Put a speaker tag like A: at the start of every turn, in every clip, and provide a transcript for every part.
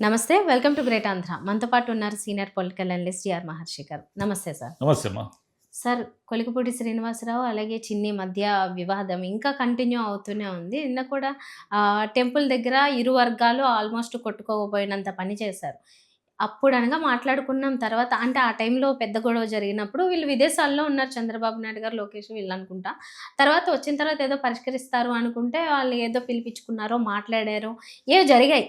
A: నమస్తే. Welcome to great Andhra. మనతో పాటు ఉన్నారు సీనియర్ పొలిటికల్ అనలిస్ట్ జిఆర్ మహర్షి గారు. నమస్తే సార్.
B: నమస్తే అమ్మా.
A: సార్, కొలికిపూడి శ్రీనివాసరావు అలాగే చిన్ని మధ్య వివాదం ఇంకా కంటిన్యూ అవుతూనే ఉంది. నిన్న కూడా టెంపుల్ దగ్గర ఇరు వర్గాలు ఆల్మోస్ట్ కొట్టుకోకపోయినంత పని చేశారు. అప్పుడనగా మాట్లాడుకున్నాం. తర్వాత అంటే ఆ టైంలో పెద్ద గొడవ జరిగినప్పుడు వీళ్ళు విదేశాల్లో ఉన్నారు, చంద్రబాబు నాయుడు గారు, లోకేష్ వీళ్ళనుకుంటా. తర్వాత వచ్చిన తర్వాత ఏదో పరిష్కరిస్తారు అనుకుంటే వాళ్ళు ఏదో పిలిపించుకున్నారో, మాట్లాడారో, ఏవో జరిగాయి.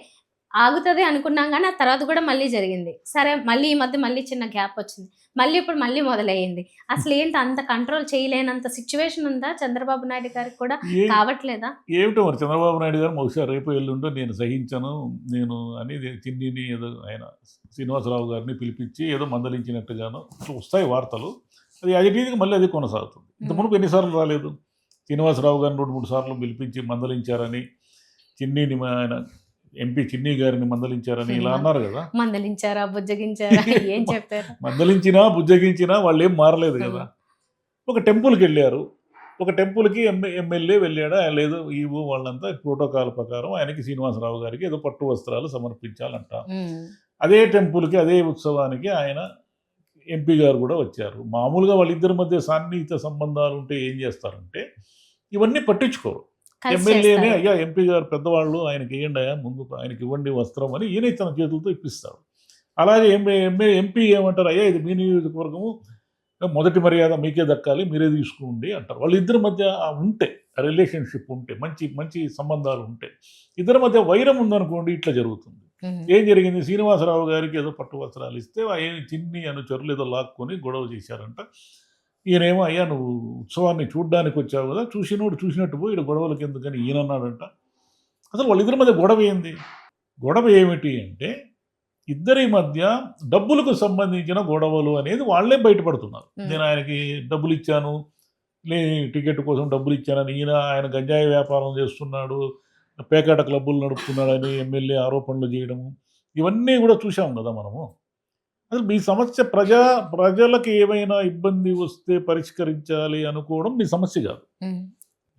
A: ఆగుతది అనుకున్నాం గానీ, ఆ తర్వాత గూడా మళ్ళీ జరిగింది. సరే, మళ్ళీ ఈ మధ్య మళ్ళీ చిన్న గ్యాపొచ్చింది. మళ్ళీ ఇప్పుడు మళ్ళీ మొదలయ్యింది. అసలేంటి అంత కంట్రోల్ చేయలేనంత సిట్యుయేషన్ ఉందా చంద్రబాబు నాయుడు గారికి కూడా?
B: ఏ
A: కావట్లేదా?
B: ఏమిటో మరి చంద్రబాబు నాయుడు గారు బహుశా రేపు ఎల్లుండో నేను సహించను, నేను అని చిన్నిని ఏదో ఆయన శ్రీనివాసరావు గారిని పిలిపించి ఏదో మందలించినట్టుగాను వస్తాయి వార్తలు. అది యాజిటీజ్గా మళ్ళీ అది కొనసాగుతుంది. ఇంతకుముందు ఎన్నిసార్లు రాలేదు? శ్రీనివాసరావు గారిని 2-3 సార్లు పిలిపించి మందలించారని, చిన్నిని ఆయన ఎంపీ చిన్ని గారిని మందలించారని ఇలా అన్నారు కదా.
A: మందలించారా, బుజ్జగించారా, ఏం చెప్పారు?
B: మందలించినా బుజ్జగించినా వాళ్ళు ఏం మారలేదు కదా. ఒక టెంపుల్కి వెళ్ళారు, ఒక టెంపుల్కి ఎమ్మెల్యే వెళ్ళాడా లేదు, ఈవో వాళ్ళంతా ప్రోటోకాల్ ప్రకారం ఆయనకి శ్రీనివాసరావు గారికి ఏదో పట్టు వస్త్రాలు సమర్పించాలంట. అదే టెంపుల్కి అదే ఉత్సవానికి ఆయన ఎంపీ గారు కూడా వచ్చారు. మామూలుగా వాళ్ళిద్దరి మధ్య సాన్నిహిత సంబంధాలు ఉంటే ఏం చేస్తారంటే ఇవన్నీ పట్టించుకోరు. ఎమ్మెల్యేనే అయ్యా ఎంపీ గారు పెద్దవాళ్ళు, ఆయనకి ఇవ్వండి అయ్యా, ముందు ఆయనకి ఇవ్వండి వస్త్రం అని ఈయన తన చేతులతో ఇప్పిస్తాడు. అలాగే ఎంపీ ఏమంటారు, అయ్యా ఇది మీ నియోజకవర్గము, మొదటి మర్యాద మీకే దక్కాలి, మీరే తీసుకోండి అంటారు. వాళ్ళిద్దరి మధ్య ఉంటే రిలేషన్షిప్ ఉంటే, మంచి మంచి సంబంధాలు ఉంటే, ఇద్దరి మధ్య వైరం ఉందనుకోండి ఇట్లా జరుగుతుంది. ఏం జరిగింది? శ్రీనివాసరావు గారికి ఏదో పట్టు వస్త్రాలు ఇస్తే చిన్ని అనుచరులు ఏదో లాక్కొని గొడవ చేశారంట. ఈయనేమో అయ్యా నువ్వు ఉత్సవాన్ని చూడ్డానికి వచ్చావు కదా, చూసినోడు చూసినట్టు పోయి ఇక్కడ గొడవలకి ఎందుకని ఈయన అన్నాడంట. అసలు వాళ్ళిద్దరి మధ్య గొడవ ఏంది? గొడవ ఏమిటి అంటే ఇద్దరి మధ్య డబ్బులకు సంబంధించిన గొడవలు అనేది వాళ్ళే బయటపడుతున్నారు. నేను ఆయనకి డబ్బులు ఇచ్చాను, టికెట్ కోసం డబ్బులు ఇచ్చానని, ఆయన గంజాయి వ్యాపారం చేస్తున్నాడు, పేకాట క్లబ్బులు నడుపుతున్నాడని ఎమ్మెల్యే ఆరోపణలు చేయడము, ఇవన్నీ కూడా చూసాం కదా మనము. అసలు మీ సమస్య ప్రజలకు ఏమైనా ఇబ్బంది వస్తే పరిష్కరించాలి అనుకోవడం మీ సమస్య కాదు.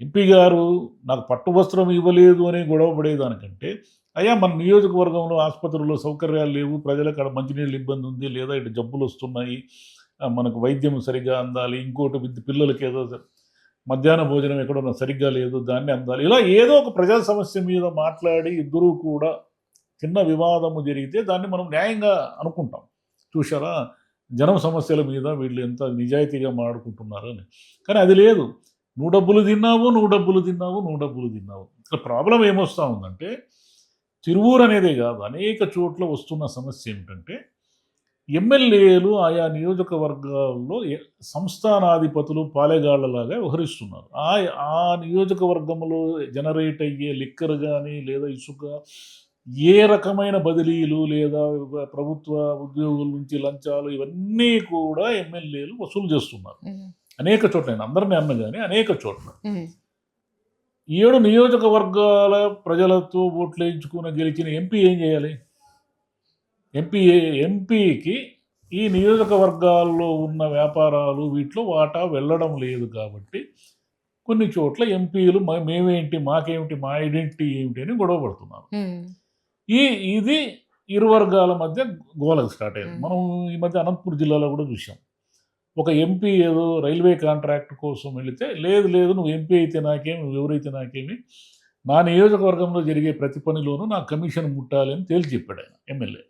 B: ఎంపీ గారు నాకు పట్టు వస్త్రం ఇవ్వలేదు అని గొడవ పడేదానికంటే, అయ్యా మన నియోజకవర్గంలో ఆసుపత్రుల్లో సౌకర్యాలు లేవు, ప్రజలకు అక్కడ మంచినీళ్ళు ఇబ్బంది ఉంది, లేదా ఇటు జబ్బులు వస్తున్నాయి, మనకు వైద్యం సరిగ్గా అందాలి, ఇంకోటి పిల్లలకి ఏదో మధ్యాహ్న భోజనం ఎక్కడన్నా సరిగ్గా లేదు, దాన్ని అందాలి, ఇలా ఏదో ఒక ప్రజా సమస్య మీద మాట్లాడి ఇద్దరూ కూడా చిన్న వివాదము జరిగితే దాన్ని మనం న్యాయంగా అనుకుంటాం. చూసారా జనం సమస్యల మీద వీళ్ళు ఎంత నిజాయితీగా మాట్లాడుకుంటున్నారు అని. కానీ అది లేదు. నువ్వు డబ్బులు తిన్నావు. ఇక్కడ ప్రాబ్లం ఏమొస్తూ ఉందంటే, తిరువూరు అనేదే కాదు, అనేక చోట్ల వస్తున్న సమస్య ఏమిటంటే, ఎమ్మెల్యేలు ఆయా నియోజకవర్గాల్లో సంస్థానాధిపతులు పాలెగాళ్లలాగా వ్యవహరిస్తున్నారు. ఆ నియోజకవర్గంలో జనరేట్ అయ్యే లిక్కర్ కానీ లేదా ఇసుక, ఏ రకమైన బదిలీలు లేదా ప్రభుత్వ ఉద్యోగుల నుంచి లంచాలు, ఇవన్నీ కూడా ఎమ్మెల్యేలు వసూలు చేస్తున్నారు అనేక చోట్ల. నేను అందరినీ అన్న కానీ అనేక చోట్ల 7 నియోజకవర్గాల ప్రజలతో ఓట్లు వేయించుకుని గెలిచిన ఎంపీ ఏం చేయాలి? ఎంపీకి ఈ నియోజకవర్గాల్లో ఉన్న వ్యాపారాలు వీటిలో వాటా వెళ్ళడం లేదు కాబట్టి కొన్ని చోట్ల ఎంపీలు మేమేంటి, మాకేమిటి, మా ఐడెంటిటీ ఏమిటి అని గొడవ పడుతున్నారు. ఇది ఇరు వర్గాల మధ్య గోలకు స్టార్ట్ అయ్యింది. మనం ఈ మధ్య అనంతపురం జిల్లాలో కూడా చూసాం. ఒక ఎంపీ ఏదో రైల్వే కాంట్రాక్ట్ కోసం వెళితే, లేదు నువ్వు ఎంపీ అయితే నాకేమి, నువ్వు ఎవరైతే నాకేమి, నా నియోజకవర్గంలో జరిగే ప్రతి పనిలోనూ నా కమిషన్ ముట్టాలి అని తేల్చి చెప్పాడు ఆయన ఎమ్మెల్యే.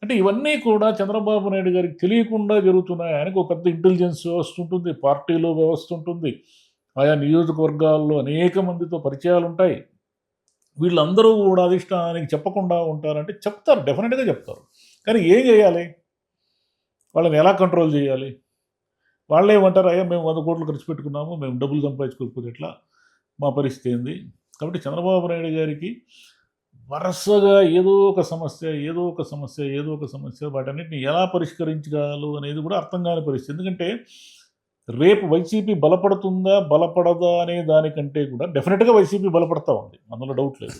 B: అంటే ఇవన్నీ కూడా చంద్రబాబు నాయుడు గారికి తెలియకుండా జరుగుతున్నాయి. ఆయనకు ఒక పెద్ద ఇంటెలిజెన్స్ వ్యవస్థ ఉంటుంది, పార్టీలో వ్యవస్థ ఉంటుంది, ఆయా నియోజకవర్గాల్లో అనేక మందితో పరిచయాలు ఉంటాయి. వీళ్ళందరూ కూడా అధిష్టానానికి చెప్పకుండా ఉంటారంటే చెప్తారు, డెఫినెట్గా చెప్తారు. కానీ ఏం చేయాలి? వాళ్ళని ఎలా కంట్రోల్ చేయాలి? వాళ్ళే ఏమంటారు, అయ్యా మేము 100 కోట్లు ఖర్చు పెట్టుకున్నాము, మేము డబ్బులు సంపాదించుకోకపోతే ఎట్లా, మా పరిస్థితి ఏంది? కాబట్టి చంద్రబాబు నాయుడు గారికి వరుసగా ఏదో ఒక సమస్య వాటన్నిటిని ఎలా పరిష్కరించగలరు అనేది కూడా అర్థం కాని పరిస్థితి. ఎందుకంటే రేపు వైసీపీ బలపడదా అనే దానికంటే కూడా డెఫినెట్గా వైసీపీ బలపడతా ఉంది, అందులో డౌట్ లేదు.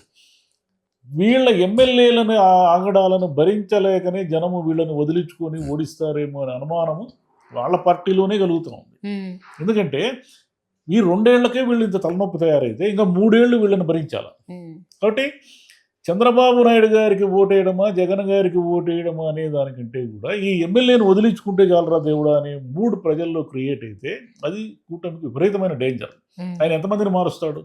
B: వీళ్ళ ఎమ్మెల్యేలను ఆగడాలను భరించలేకనే జనము వీళ్ళని వదిలించుకొని ఓడిస్తారేమో అనే అనుమానము వాళ్ళ పార్టీలోనే కలుగుతూ ఉంది. ఎందుకంటే ఈ 2 ఏళ్లకే వీళ్ళు ఇంత తలనొప్పి తయారైతే ఇంకా 3 ఏళ్ళు వీళ్ళని భరించాలి. కాబట్టి చంద్రబాబు నాయుడు గారికి ఓటేయడమా, జగన్ గారికి ఓటేయడమా అనే దానికంటే కూడా ఈ ఎమ్మెల్యేని వదిలించుకుంటే చాలరా దేవుడా అనే మూడ్ ప్రజల్లో క్రియేట్ అయితే అది కూటమికి విపరీతమైన డేంజర్. ఆయన ఎంతమందిని మారుస్తాడు?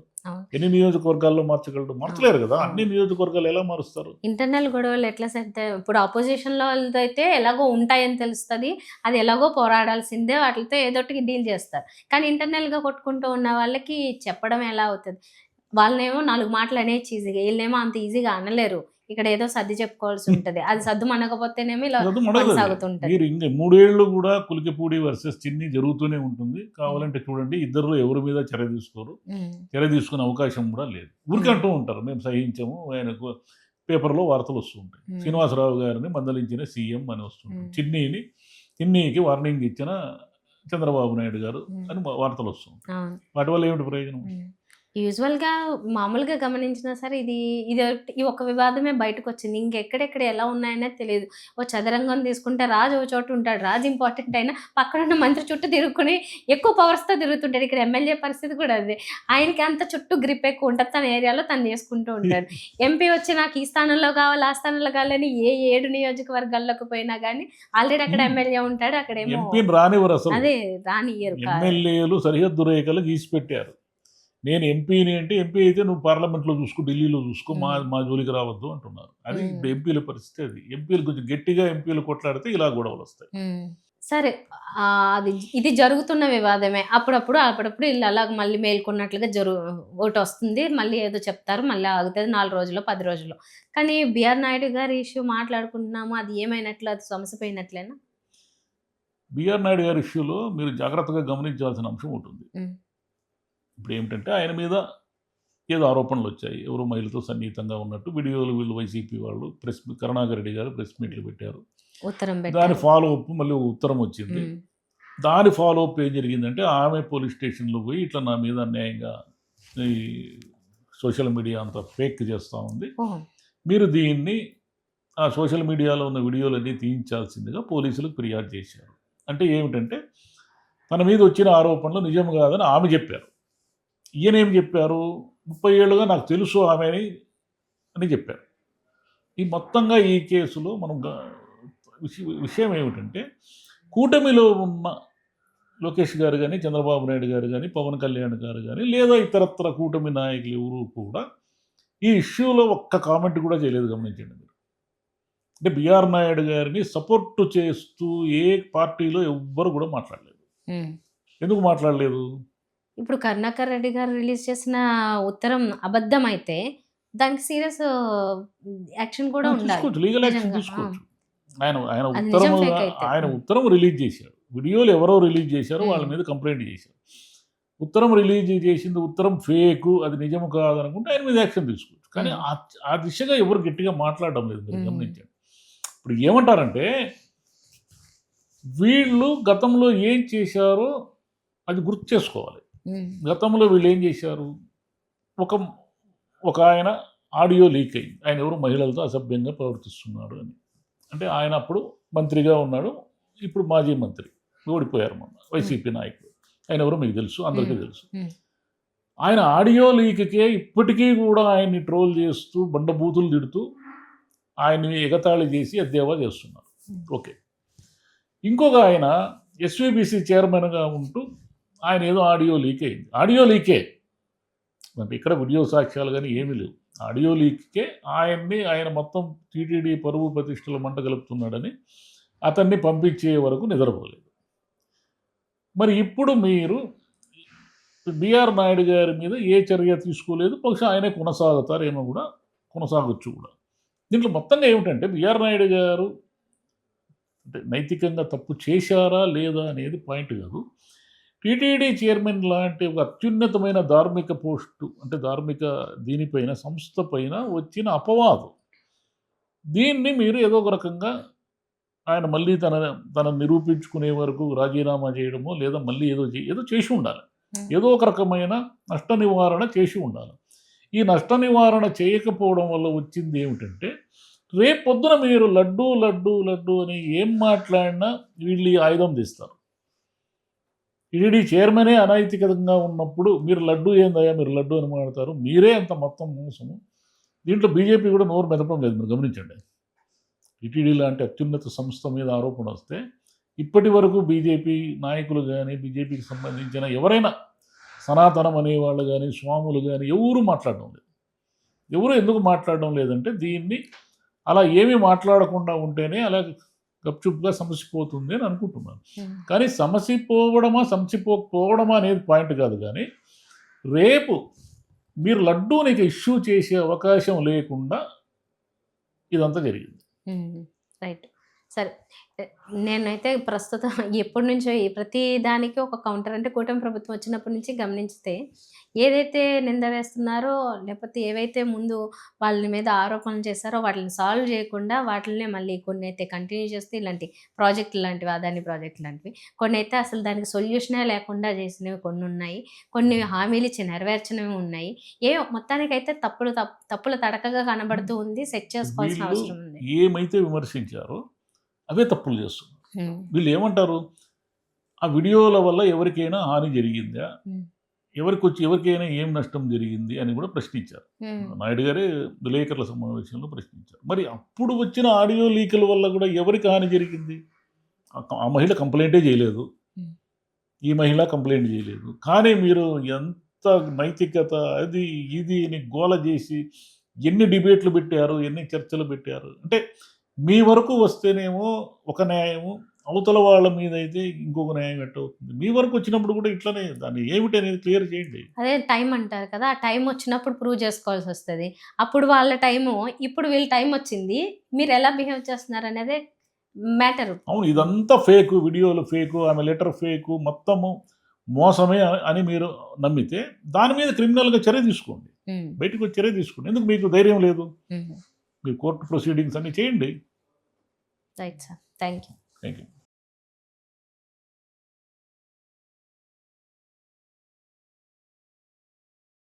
B: ఎన్ని నియోజకవర్గాల్లో మార్చగలడు? మార్చలేరు కదా. అన్ని నియోజకవర్గాలు ఎలా మారుస్తారు?
A: ఇంటర్నల్ గొడవలు ఎట్లా సెట్ ఇప్పుడు అపోజిషన్‌లో వాళ్ళదైతే ఎలాగో ఉంటాయని తెలుస్తది. అది ఎలాగో పోరాడాల్సిందే. వాటిలతో ఏదోకటి డీల్ చేస్తారు. కానీ ఇంటర్నల్‌గా కొట్టుకుంటూ ఉన్న వాళ్ళకి చెప్పడం ఎలా అవుతది? వాళ్ళనేమో 4 మాటలు అనేయొచ్చు ఈజీగా. ఈళ్ళనేమో అంత ఈజీగా అనలేరు. ఇక్కడ ఏదో సర్ది చెప్పుకోవాల్సి ఉంటది. అది సద్దుమణగపోతేనేమో ఇలా
B: అది మనగదు.
A: కొనసాగుతుంటది.
B: మీరు ఇంక 3 ఏళ్ళు కూడా కులికిపూడి వర్సెస్ చిన్ని జరుగుతూనే ఉంటుంది. కావాలంటే చూడండి, ఇద్దరిలో ఎవరి మీద చర్య తీసుకోరు. చర్య తీసుకునే అవకాశం కూడా లేదు. ఊరికే అంటూ ఉంటారు, మేము సహించము, ఆయనకు పేపర్లో వార్తలు వస్తూ ఉంటాయి. శ్రీనివాసరావు గారిని మందలించిన సీఎం అని వస్తుంటాయి. చిన్నీకి వార్నింగ్ ఇచ్చిన చంద్రబాబు నాయుడు గారు అని వార్తలు వస్తూ ఉంటాయి. వాటి వల్ల ఏమిటి ప్రయోజనం?
A: యూజువల్‌గా మామూలుగా గమనించినా సరే ఈ ఒక్క వివాదమే బయటకొచ్చింది. ఇంకెక్కడెక్కడ ఎలా ఉన్నాయనేది తెలీదు. ఓ చదరంగం తీసుకుంటే రాజు ఒక చోట ఉంటాడు. రాజు ఇంపార్టెంట్ అయినా పక్కనున్న మంత్రి చుట్టూ తిరుగుకొని ఎక్కువ పవర్స్‌తో తిరుగుతుంటాడు. ఇక్కడ ఎమ్మెల్యే పరిస్థితి కూడా అదే. ఆయనకి అంత చుట్టూ గ్రిప్ ఎక్కువ ఉంటది. తన ఏరియాలో తను చేసుకుంటూ ఉంటాడు. ఎంపీ వచ్చి నాకు ఈ స్థానంలో కావాలి, ఆ స్థానంలో కావాలని ఏ 7 నియోజకవర్గాల్లోకి పోయినా గానీ ఆల్రెడీ అక్కడ ఎమ్మెల్యే ఉంటాడు. అక్కడేమో
B: ఎంపీని రానివ్వరు అసలు.
A: అదే రానియ్యరు.
B: ఎమ్మెల్యేలు సరిహద్దు రేఖలు గీసి పెట్టారు. నేను ఎంపీని అంటే, ఎంపీ అయితే నువ్వు పార్లమెంట్లో చూసుకో, ఢిల్లీలో చూసుకో, మా జోలికి రావద్దు అంటున్నారు. అది ఇప్పుడు ఎంపీల పరిస్థితి అది. ఎంపీలు కొంచెం గట్టిగా ఎంపీలు కొట్లాడితే ఇలా గొడవలు వస్తాయి.
A: సరే. ఇది జరుగుతున్న వివాదమే. అప్పుడప్పుడు ఈళ్ళు అలాగ మళ్ళీ మేల్కొన్నట్లుగా ఒకటొస్తుంది. మళ్ళీ ఏదో చెప్తారు. మళ్ళీ ఆగుతది 4 రోజులో, 10 రోజుల్లో. కానీ బిఆర్ నాయుడు గారి ఇష్యూ మాట్లాడుకుంటున్నాము. అది ఏమైనట్లు? అది సమస్య పోయినట్లేనా?
B: బిఆర్ నాయుడు గారి ఇష్యూలో మీరు జాగ్రత్తగా గమనించాల్సిన అంశం ఉంటుంది. ఇప్పుడు ఏమిటంటే, ఆయన మీద ఏదో ఆరోపణలు వచ్చాయి. ఎవరో మహిళతో సన్నిహితంగా ఉన్నట్టు వీడియోలు వీళ్ళు వైసీపీ వాళ్ళు కరుణాకర్ రెడ్డి గారు ప్రెస్ మీట్లు పెట్టారు. దాని ఫాలో అప్ మళ్ళీ ఉత్తరం వచ్చింది. దాని ఫాలో అప్ ఏం జరిగిందంటే, ఆమె పోలీస్ స్టేషన్లో పోయి ఇట్లా నా మీద అన్యాయంగా ఈ సోషల్ మీడియా అంతా ఫేక్ చేస్తూ ఉంది, మీరు దీన్ని ఆ సోషల్ మీడియాలో ఉన్న వీడియోలన్నీ తీయించాల్సిందిగా పోలీసులకు ఫిర్యాదు చేశారు. అంటే ఏమిటంటే, తన మీద వచ్చిన ఆరోపణలు నిజం కాదని ఆమె చెప్పారు. ఈయనేం చెప్పారు? 30 ఏళ్ళుగా నాకు తెలుసు ఆమెని అని చెప్పారు. ఈ మొత్తంగా ఈ కేసులో మనం విషయం ఏమిటంటే, కూటమిలో ఉన్న లోకేష్ గారు కానీ, చంద్రబాబు నాయుడు గారు కానీ, పవన్ కళ్యాణ్ గారు కానీ, లేదా ఇతరత్ర కూటమి నాయకులు ఎవరు కూడా ఈ ఇష్యూలో ఒక్క కామెంట్ కూడా చేయలేదు. గమనించండి మీరు. అంటే బిఆర్ నాయుడు గారిని సపోర్ట్ చేస్తూ ఏ పార్టీలో ఎవ్వరు కూడా మాట్లాడలేదు. ఎందుకు మాట్లాడలేదు?
A: ఇప్పుడు కరుణాకర్ రెడ్డి గారు రిలీజ్ చేసిన ఉత్తరం అబద్ధమైతే దానికి సీరియస్ యాక్షన్ కూడా ఉండాలి.
B: తీసుకోవచ్చు, లీగల్ యాక్షన్ తీసుకోవచ్చు. ఆయన
A: అది
B: ఉత్తరం రిలీజ్ చేశారు. వీడియోలు ఎవరో రిలీజ్ చేశారు, వాళ్ళ మీద కంప్లైంట్ చేశారు. ఉత్తరం రిలీజ్ చేసింది ఉత్తరం ఫేకు, అది నిజము కాదనుకుంటే ఆయన మీద యాక్షన్ తీసుకోవచ్చు. కానీ ఆ దిశగా ఎవరు గట్టిగా మాట్లాడడం లేదు. మీరు గమనించండి. ఇప్పుడు ఏమంటారంటే, వీళ్ళు గతంలో ఏం చేశారో అది గుర్తు చేసుకోవాలి. గతంలో వీళ్ళు ఏం చేశారు? ఒక ఆయన ఆడియో లీక్ అయింది. ఆయన ఎవరు మహిళలతో అసభ్యంగా ప్రవర్తిస్తున్నాడు అని. అంటే ఆయన అప్పుడు మంత్రిగా ఉన్నాడు, ఇప్పుడు మాజీ మంత్రి, ఓడిపోయారు మొన్న, వైసీపీ నాయకుడు. ఆయన ఎవరో మీకు తెలుసు, అందరికీ తెలుసు. ఆయన ఆడియో లీక్కే ఇప్పటికీ కూడా ఆయన్ని ట్రోల్ చేస్తూ, బండబూతులు తిడుతూ, ఆయన్ని ఎగతాళి చేసి ఎద్దేవా చేస్తున్నారు. ఓకే. ఇంకొక ఆయన ఎస్వీబీసీ చైర్మన్గా ఉంటూ ఆయన ఏదో ఆడియో లీక్ అయింది. ఆడియో లీకే, మరి ఇక్కడ వీడియో సాక్ష్యాలు కానీ ఏమీ లేవు. ఆడియో లీక్కే ఆయన మొత్తం టీటీడీ పరువు ప్రతిష్టలు మంట గలుపుతున్నాడని అతన్ని పంపించే వరకు నిద్రపోలేదు. మరి ఇప్పుడు మీరు బిఆర్ నాయుడు గారి మీద ఏ చర్య తీసుకోలేదు. బహుశా ఆయనే కొనసాగుతారేమో కూడా, కొనసాగొచ్చు కూడా. దీంట్లో మొత్తంగా ఏమిటంటే, బిఆర్ నాయుడు గారు అంటే నైతికంగా తప్పు చేశారా లేదా అనేది పాయింట్ కాదు. టీటీడీ చైర్మన్ లాంటి ఒక అత్యున్నతమైన ధార్మిక పోస్టు, అంటే ధార్మిక దీనిపైన, సంస్థ పైన వచ్చిన అపవాదం, దీన్ని మీరు ఏదో ఒక రకంగా ఆయన మళ్ళీ తన నిరూపించుకునే వరకు రాజీనామా చేయడమో, లేదా మళ్ళీ ఏదో చేసి ఉండాలి. ఏదో ఒక రకమైన నష్ట నివారణ చేసి ఉండాలి. ఈ నష్ట నివారణ చేయకపోవడం వల్ల వచ్చింది ఏమిటంటే, రేపొద్దున మీరు లడ్డు లడ్డు లడ్డు అని ఏం మాట్లాడినా వీళ్ళు ఈ ఆయుధం తీస్తారు. టీటీడీ చైర్మనే అనైతికంగా ఉన్నప్పుడు మీరు లడ్డు ఏందయ్యా, మీరు లడ్డు అని మాట్లాడతారు, మీరే అంత మొత్తం మోసము, దీంట్లో బీజేపీ కూడా నోరు మెదపడం లేదు, మీరు గమనించండి. టీటీడీ లాంటి అత్యున్నత సంస్థ మీద ఆరోపణ వస్తే ఇప్పటి వరకు బీజేపీ నాయకులు కానీ, బీజేపీకి సంబంధించిన ఎవరైనా సనాతనం అనేవాళ్ళు కానీ, స్వాములు కానీ ఎవరు మాట్లాడడం లేదు. ఎవరు ఎందుకు మాట్లాడడం లేదంటే దీన్ని అలా ఏమీ మాట్లాడకుండా ఉంటేనే అలా గప్చుప్గా సమసిపోతుంది అని అనుకుంటున్నాను. కానీ సమసిపోకపోవడమా అనేది పాయింట్ కాదు. కానీ రేపు మీరు లడ్డూనికి ఇష్యూ చేసే అవకాశం లేకుండా ఇదంతా జరిగింది.
A: రైట్. సరే. నేనైతే ప్రస్తుతం ఎప్పటి నుంచో ఈ ప్రతి దానికి ఒక కౌంటర్ అంటే కూటమి ప్రభుత్వం వచ్చినప్పటి నుంచి గమనించితే ఏదైతే నింద వేస్తున్నారో లేకపోతే ఏవైతే ముందు వాళ్ళ మీద ఆరోపణలు చేశారో వాటిని సాల్వ్ చేయకుండా వాటిల్నే మళ్ళీ కొన్ని అయితే కంటిన్యూ చేస్తే ఇలాంటి ప్రాజెక్టులు లాంటివి, అదాని ప్రాజెక్టు లాంటివి కొన్ని అయితే అసలు దానికి సొల్యూషనే లేకుండా చేసినవి కొన్ని ఉన్నాయి. కొన్ని హామీలు ఇచ్చి నెరవేర్చినవి ఉన్నాయి. మొత్తానికైతే తప్పుల తడకగా కనబడుతూ ఉంది. సెట్ చేసుకోవాల్సిన
B: వీళ్ళు
A: అవసరం ఉంది.
B: ఏమైతే విమర్శించారో అవే తప్పులు చేస్తున్నారు. వీళ్ళు ఏమంటారు, ఆ వీడియోల వల్ల ఎవరికైనా హాని జరిగిందా, ఎవరికైనా ఏం నష్టం జరిగింది అని కూడా ప్రశ్నించారు. నాయుడు గారే విలేకరుల సమావేశంలో ప్రశ్నించారు. మరి అప్పుడు వచ్చిన ఆడియో లీకుల వల్ల కూడా ఎవరికి హాని జరిగింది? ఆ మహిళ కంప్లైంటే చేయలేదు, ఈ మహిళ కంప్లైంట్ చేయలేదు. కానీ మీరు ఎంత నైతికత అది ఇది అని గోల చేసి ఎన్ని డిబేట్లు పెట్టారు, ఎన్ని చర్చలు పెట్టారు. అంటే మీ వరకు వస్తేనేమో ఒక న్యాయము, అవతల వాళ్ళ మీద అయితే ఇంకొక న్యాయం ఎట్టవుతుంది. మీ వరకు వచ్చినప్పుడు కూడా ఇట్లనే దాన్ని ఏమిటి అనేది క్లియర్ చేయండి.
A: అదే టైం అంటారు కదా! ఆ టైం వచ్చినప్పుడు ప్రూవ్ చేసుకోవాల్సి వస్తది. అప్పుడు వాళ్ళ టైము, ఇప్పుడు వీళ్ళ టైం వచ్చింది. మీరు ఎలా బిహేవ్ చేస్తున్నారు అనేదే మ్యాటరు.
B: అవును, ఇదంతా ఫేకు, వీడియోలు ఫేకు, ఆమె లెటర్ ఫేకు, మొత్తము మోసమే అని మీరు నమ్మితే దాని మీద క్రిమినల్గా చర్య తీసుకోండి, బయటకు వచ్చి చర్య తీసుకోండి. ఎందుకు మీకు ధైర్యం లేదు? మీరు కోర్టు ప్రొసీడింగ్స్ అన్ని చేయండి.
A: Right sir. Thank you.
B: Thank you.